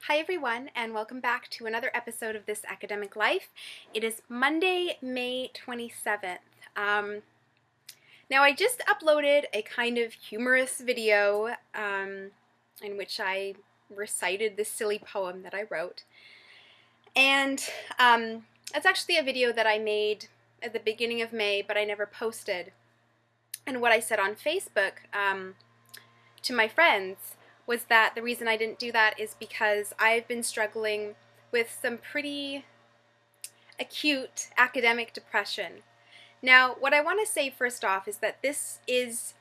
Hi everyone, and welcome back to another episode of This Academic Life. It is Monday, May 27th. Now I just uploaded a kind of humorous video in which I recited this silly poem that I wrote. And it's actually a video that I made at the beginning of May, but I never posted. And what I said on Facebook to my friends was that the reason I didn't do that is because I've been struggling with some pretty acute academic depression. Now, what I want to say first off is that this is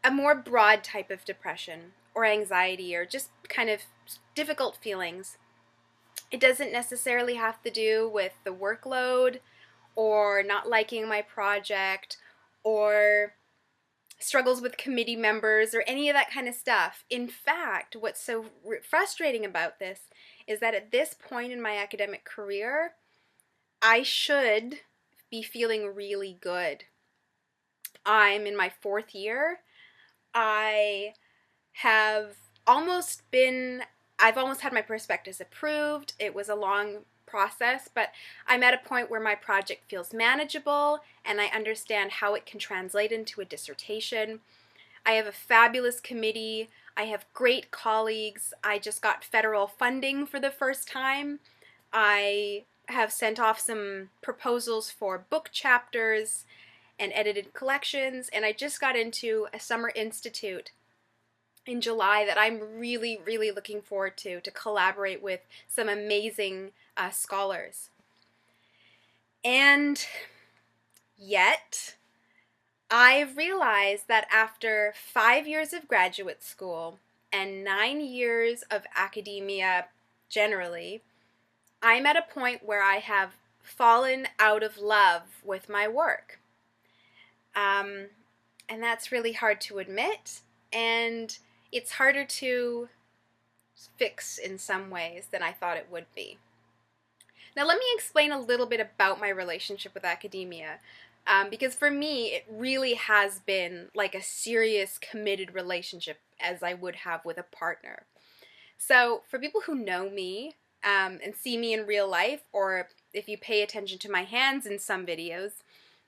a more broad type of depression or anxiety or just kind of difficult feelings. It doesn't necessarily have to do with the workload or not liking my project or struggles with committee members or any of that kind of stuff. In fact, what's so frustrating about this is that at this point in my academic career, I should be feeling really good. I'm in my fourth year. I've almost had my prospectus approved. It was a long process, but I'm at a point where my project feels manageable and I understand how it can translate into a dissertation. I have a fabulous committee. I have great colleagues. I just got federal funding for the first time. I have sent off some proposals for book chapters and edited collections, and I just got into a summer institute in July that I'm really, really looking forward to collaborate with some amazing scholars. And yet, I've realized that after 5 years of graduate school and 9 years of academia generally, I'm at a point where I have fallen out of love with my work. And that's really hard to admit, and it's harder to fix in some ways than I thought it would be. Now let me explain a little bit about my relationship with academia, because for me it really has been like a serious committed relationship as I would have with a partner. So for people who know me and see me in real life, or if you pay attention to my hands in some videos,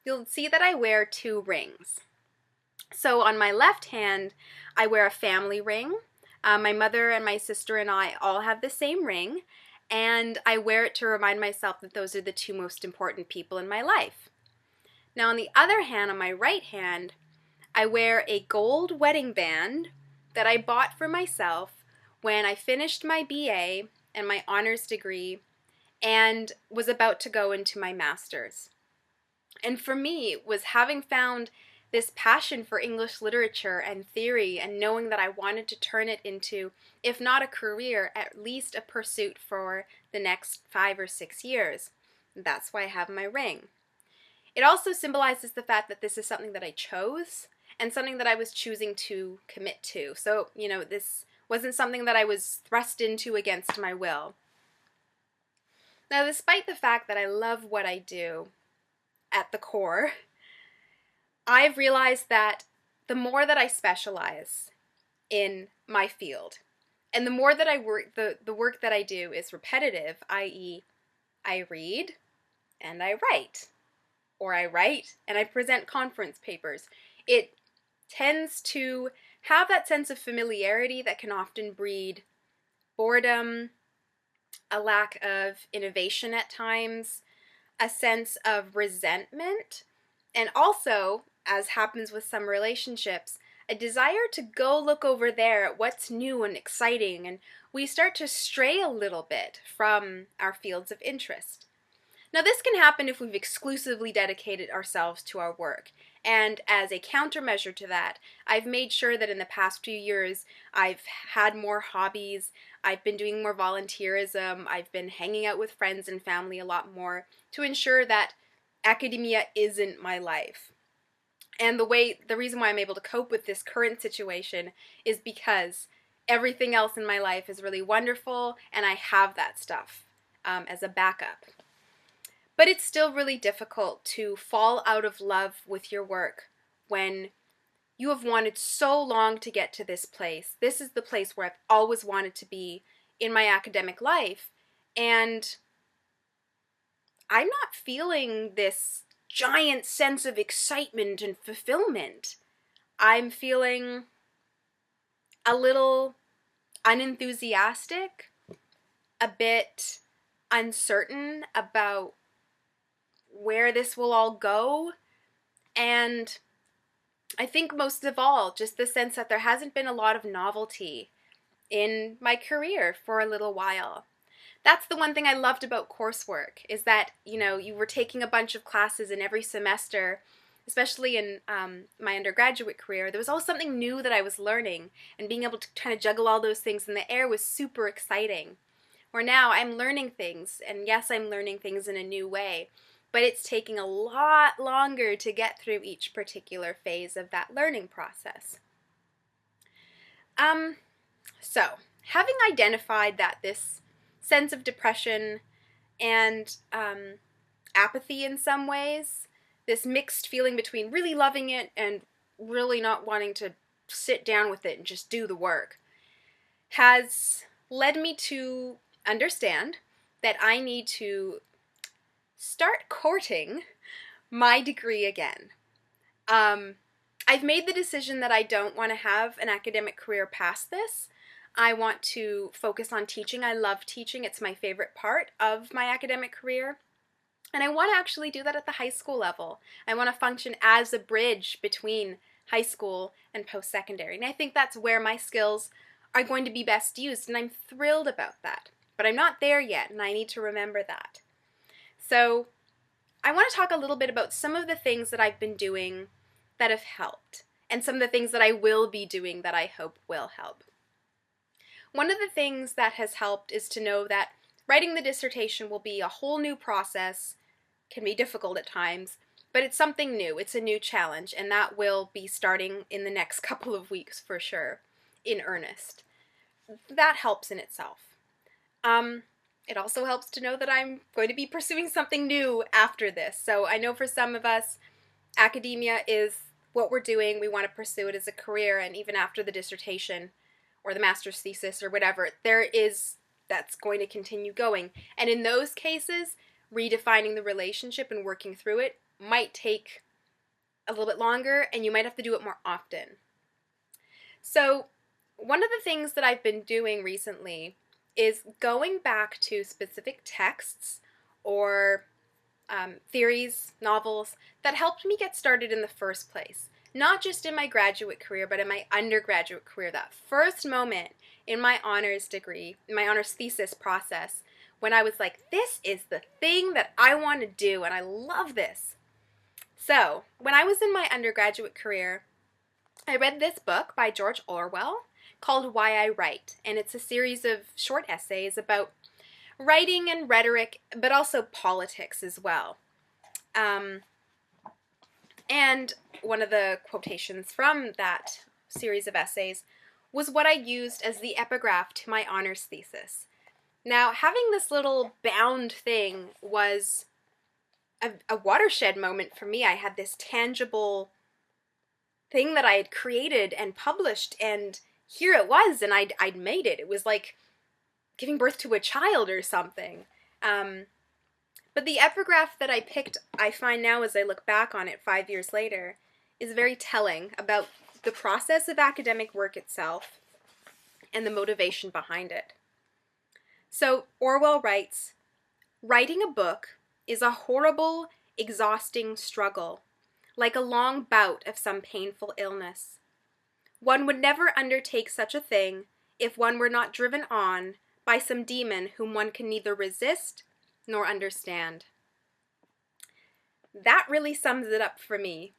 you'll see that I wear 2 rings. So on my left hand, I wear a family ring. My mother and my sister and I all have the same ring, and I wear it to remind myself that those are the 2 most important people in my life. Now on the other hand, on my right hand, I wear a gold wedding band that I bought for myself when I finished my BA and my honors degree and was about to go into my master's. And for me, it was having found this passion for English literature and theory and knowing that I wanted to turn it into, if not a career, at least a pursuit for the next 5 or 6 years. That's why I have my ring. It also symbolizes the fact that this is something that I chose and something that I was choosing to commit to. So, this wasn't something that I was thrust into against my will. Now, despite the fact that I love what I do at the core, I've realized that the more that I specialize in my field, and the more that I work, the work that I do is repetitive, i.e., I read and I write, or I write and I present conference papers, it tends to have that sense of familiarity that can often breed boredom, a lack of innovation at times, a sense of resentment, and also, as happens with some relationships, a desire to go look over there at what's new and exciting, and we start to stray a little bit from our fields of interest. Now this can happen if we've exclusively dedicated ourselves to our work, and as a countermeasure to that, I've made sure that in the past few years I've had more hobbies, I've been doing more volunteerism, I've been hanging out with friends and family a lot more to ensure that academia isn't my life. And the reason why I'm able to cope with this current situation is because everything else in my life is really wonderful and I have that stuff as a backup. But it's still really difficult to fall out of love with your work when you have wanted so long to get to this place. This is the place where I've always wanted to be in my academic life, and I'm not feeling this giant sense of excitement and fulfillment. I'm feeling a little unenthusiastic, a bit uncertain about where this will all go, and I think most of all, just the sense that there hasn't been a lot of novelty in my career for a little while. That's the one thing I loved about coursework, is that, you were taking a bunch of classes in every semester, especially in my undergraduate career. There was always something new that I was learning, and being able to kind of juggle all those things in the air was super exciting. Where now I'm learning things, and yes, I'm learning things in a new way, but it's taking a lot longer to get through each particular phase of that learning process. So, having identified that this sense of depression and apathy in some ways, this mixed feeling between really loving it and really not wanting to sit down with it and just do the work, has led me to understand that I need to start courting my degree again. I've made the decision that I don't want to have an academic career past this. I want to focus on teaching. I love teaching. It's my favorite part of my academic career. And I want to actually do that at the high school level. I want to function as a bridge between high school and post-secondary. And I think that's where my skills are going to be best used, and I'm thrilled about that. But I'm not there yet, and I need to remember that. So I want to talk a little bit about some of the things that I've been doing that have helped, and some of the things that I will be doing that I hope will help. One of the things that has helped is to know that writing the dissertation will be a whole new process, can be difficult at times, but it's something new. It's a new challenge, and that will be starting in the next couple of weeks for sure, in earnest. That helps in itself. It also helps to know that I'm going to be pursuing something new after this. So I know for some of us, academia is what we're doing. We want to pursue it as a career, and even after the dissertation or the master's thesis or whatever, that's going to continue going. And in those cases, redefining the relationship and working through it might take a little bit longer, and you might have to do it more often. So one of the things that I've been doing recently is going back to specific texts or theories, novels that helped me get started in the first place. Not just in my graduate career, but in my undergraduate career. That first moment in my honors degree, in my honors thesis process, when I was like, this is the thing that I want to do, and I love this. So, when I was in my undergraduate career, I read this book by George Orwell called Why I Write, and it's a series of short essays about writing and rhetoric, but also politics as well. And one of the quotations from that series of essays was what I used as the epigraph to my honors thesis. Now, having this little bound thing was a watershed moment for me. I had this tangible thing that I had created and published, and here it was, and I'd made it. It was like giving birth to a child or something. But the epigraph that I picked, I find now as I look back on it 5 years later, is very telling about the process of academic work itself and the motivation behind it. So Orwell writes, "Writing a book is a horrible, exhausting struggle, like a long bout of some painful illness. One would never undertake such a thing if one were not driven on by some demon whom one can neither resist nor understand." That really sums it up for me,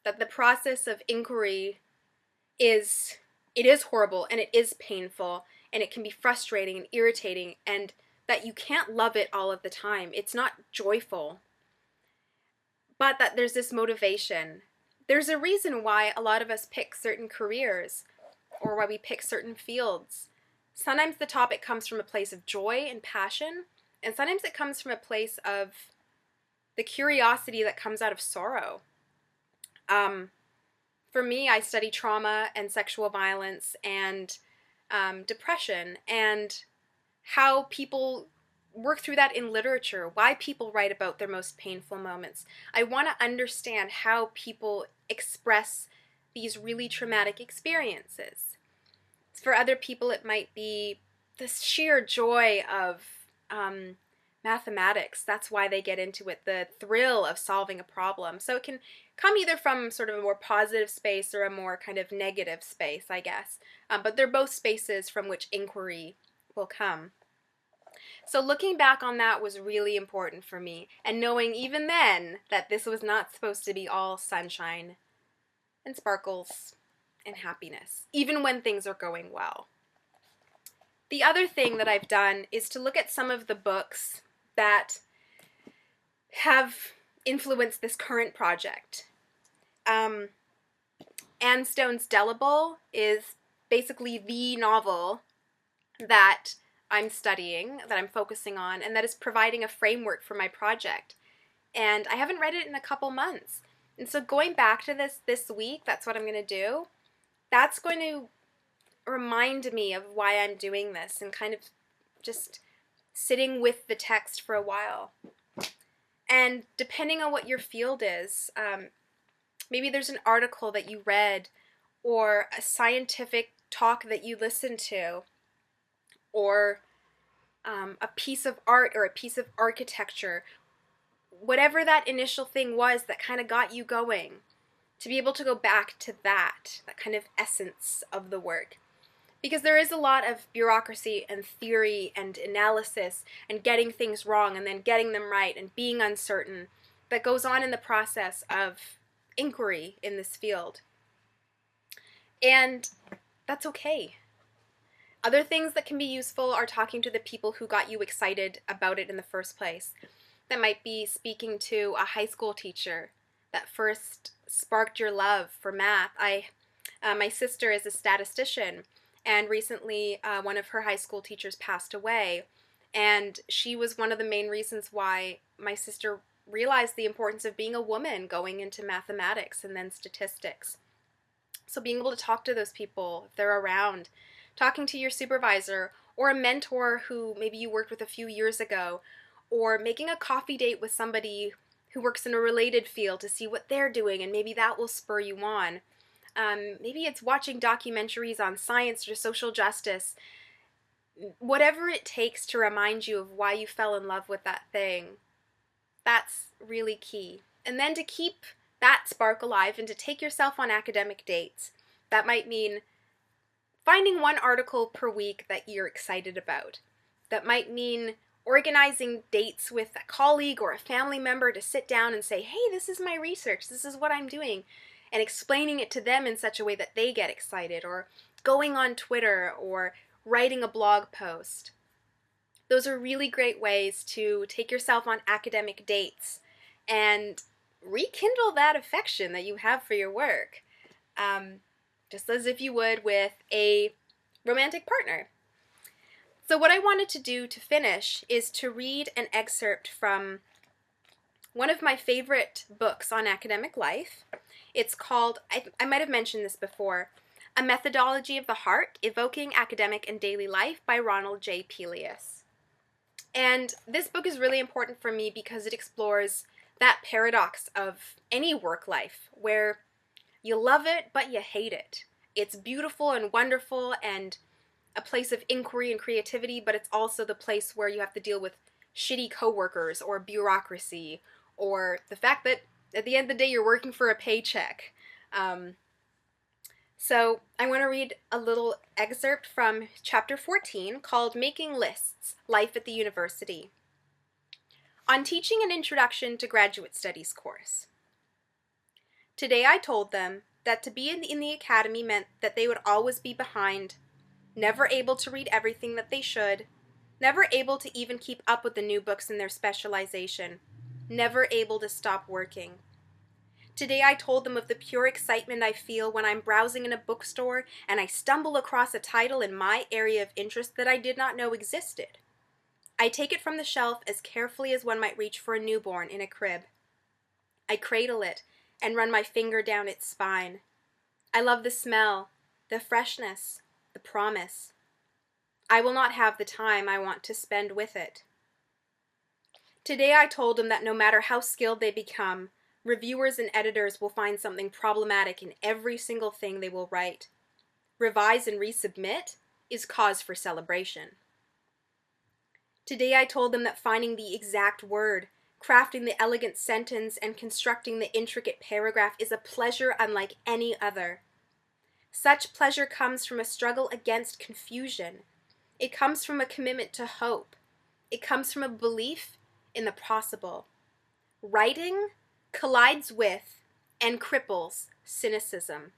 that the process of inquiry is horrible, and it is painful, and it can be frustrating and irritating, and that you can't love it all of the time. It's not joyful. But that there's this motivation. There's a reason why a lot of us pick certain careers, or why we pick certain fields. Sometimes the topic comes from a place of joy and passion, and sometimes it comes from a place of the curiosity that comes out of sorrow. For me, I study trauma and sexual violence and depression, and how people work through that in literature, why people write about their most painful moments. I want to understand how people express these really traumatic experiences. For other people, it might be the sheer joy of mathematics. That's why they get into it, the thrill of solving a problem. So it can come either from sort of a more positive space or a more kind of negative space, I guess. But they're both spaces from which inquiry will come. So looking back on that was really important for me, and knowing even then that this was not supposed to be all sunshine and sparkles and happiness, even when things are going well. The other thing that I've done is to look at some of the books that have influenced this current project. Anne Stone's Delible is basically the novel that I'm studying, that I'm focusing on, and that is providing a framework for my project. And I haven't read it in a couple months. And so going back to this week, that's what I'm going to do. That's going to remind me of why I'm doing this and kind of just sitting with the text for a while. And depending on what your field is, maybe there's an article that you read or a scientific talk that you listened to, or a piece of art or a piece of architecture, whatever that initial thing was that kind of got you going, to be able to go back to that kind of essence of the work. Because there is a lot of bureaucracy and theory and analysis and getting things wrong and then getting them right and being uncertain that goes on in the process of inquiry in this field. And that's okay. Other things that can be useful are talking to the people who got you excited about it in the first place. That might be speaking to a high school teacher that first sparked your love for math. My sister is a statistician, and recently one of her high school teachers passed away, and she was one of the main reasons why my sister realized the importance of being a woman going into mathematics and then statistics. So being able to talk to those people, if they're around, talking to your supervisor or a mentor who maybe you worked with a few years ago, or making a coffee date with somebody who works in a related field to see what they're doing, and maybe that will spur you on. Maybe it's watching documentaries on science or social justice. Whatever it takes to remind you of why you fell in love with that thing, that's really key. And then to keep that spark alive and to take yourself on academic dates. That might mean finding one article per week that you're excited about. That might mean organizing dates with a colleague or a family member to sit down and say, hey, this is my research, this is what I'm doing, and explaining it to them in such a way that they get excited, or going on Twitter or writing a blog post. Those are really great ways to take yourself on academic dates and rekindle that affection that you have for your work, just as if you would with a romantic partner. So what I wanted to do to finish is to read an excerpt from one of my favorite books on academic life. It's called, I might have mentioned this before, A Methodology of the Heart, Evoking Academic and Daily Life by Ronald J. Pelias. And this book is really important for me because it explores that paradox of any work life where you love it but you hate it. It's beautiful and wonderful and a place of inquiry and creativity, but it's also the place where you have to deal with shitty coworkers or bureaucracy or the fact that at the end of the day you're working for a paycheck. So I want to read a little excerpt from chapter 14 called Making Lists, Life at the University. On teaching an Introduction to Graduate Studies course. Today I told them that to be in the academy meant that they would always be behind, never able to read everything that they should, never able to even keep up with the new books in their specialization, never able to stop working. Today I told them of the pure excitement I feel when I'm browsing in a bookstore and I stumble across a title in my area of interest that I did not know existed. I take it from the shelf as carefully as one might reach for a newborn in a crib. I cradle it and run my finger down its spine. I love the smell, the freshness, the promise. I will not have the time I want to spend with it. Today I told them that no matter how skilled they become, reviewers and editors will find something problematic in every single thing they will write. Revise and resubmit is cause for celebration. Today I told them that finding the exact word, crafting the elegant sentence, and constructing the intricate paragraph is a pleasure unlike any other. Such pleasure comes from a struggle against confusion. It comes from a commitment to hope. It comes from a belief in the possible. Writing collides with and cripples cynicism.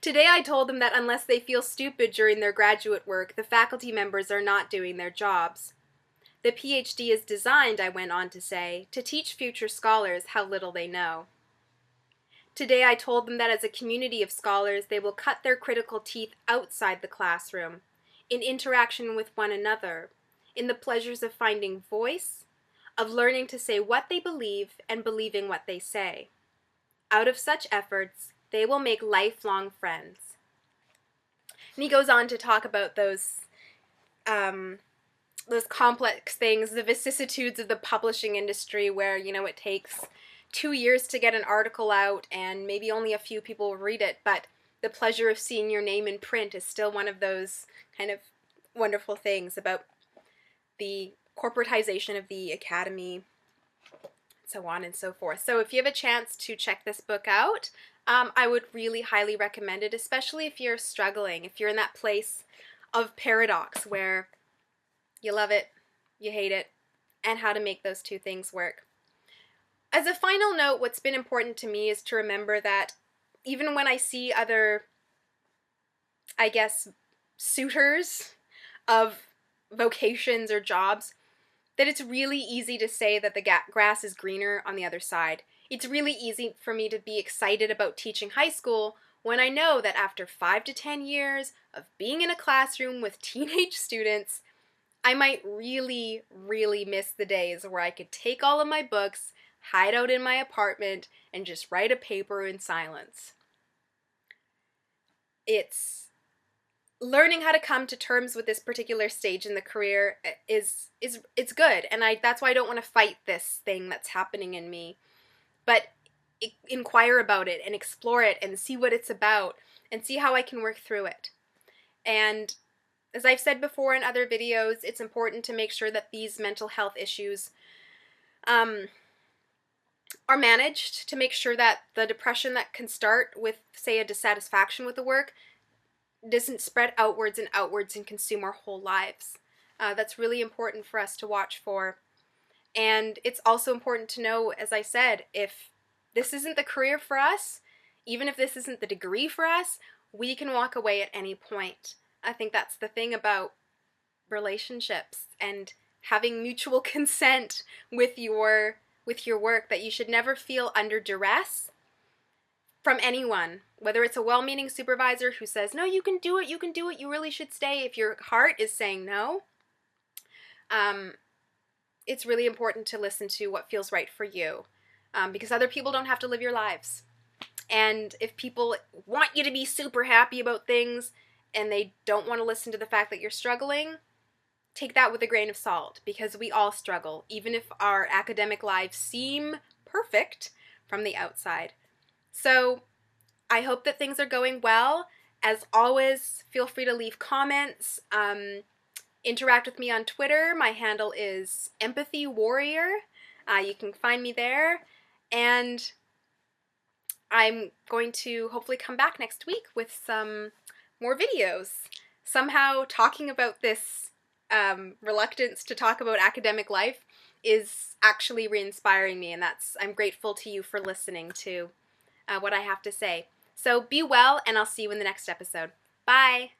Today I told them that unless they feel stupid during their graduate work, the faculty members are not doing their jobs. The PhD is designed, I went on to say, to teach future scholars how little they know. Today I told them that as a community of scholars, they will cut their critical teeth outside the classroom, in interaction with one another, in the pleasures of finding voice, of learning to say what they believe and believing what they say. Out of such efforts, they will make lifelong friends. And he goes on to talk about those complex things, the vicissitudes of the publishing industry where, it takes 2 years to get an article out and maybe only a few people read it, but the pleasure of seeing your name in print is still one of those kind of wonderful things about the corporatization of the academy, so on and so forth. So if you have a chance to check this book out, I would really highly recommend it, especially if you're struggling, if you're in that place of paradox where you love it, you hate it, and how to make those two things work. As a final note, what's been important to me is to remember that even when I see other, suitors of vocations or jobs, that it's really easy to say that the grass is greener on the other side. It's really easy for me to be excited about teaching high school when I know that after 5 to 10 years of being in a classroom with teenage students, I might really, really miss the days where I could take all of my books, hide out in my apartment, and just write a paper in silence. It's learning how to come to terms with this particular stage in the career it's good, and that's why I don't want to fight this thing that's happening in me, but inquire about it and explore it and see what it's about and see how I can work through it. And as I've said before in other videos, it's important to make sure that these mental health issues are managed, to make sure that the depression that can start with, say, a dissatisfaction with the work doesn't spread outwards and consume our whole lives. That's really important for us to watch for. And it's also important to know, as I said, if this isn't the career for us, even if this isn't the degree for us, we can walk away at any point. I think that's the thing about relationships and having mutual consent with your work, that you should never feel under duress from anyone, whether it's a well-meaning supervisor who says, no, you can do it, you really should stay. If your heart is saying no, it's really important to listen to what feels right for you, because other people don't have to live your lives. And if people want you to be super happy about things and they don't want to listen to the fact that you're struggling, take that with a grain of salt, because we all struggle, even if our academic lives seem perfect from the outside. So I hope that things are going well. As always, feel free to leave comments. Interact with me on Twitter. My handle is Empathy Warrior. You can find me there. And I'm going to hopefully come back next week with some more videos. Somehow talking about this reluctance to talk about academic life is actually re-inspiring me, and I'm grateful to you for listening to what I have to say. So be well, and I'll see you in the next episode. Bye!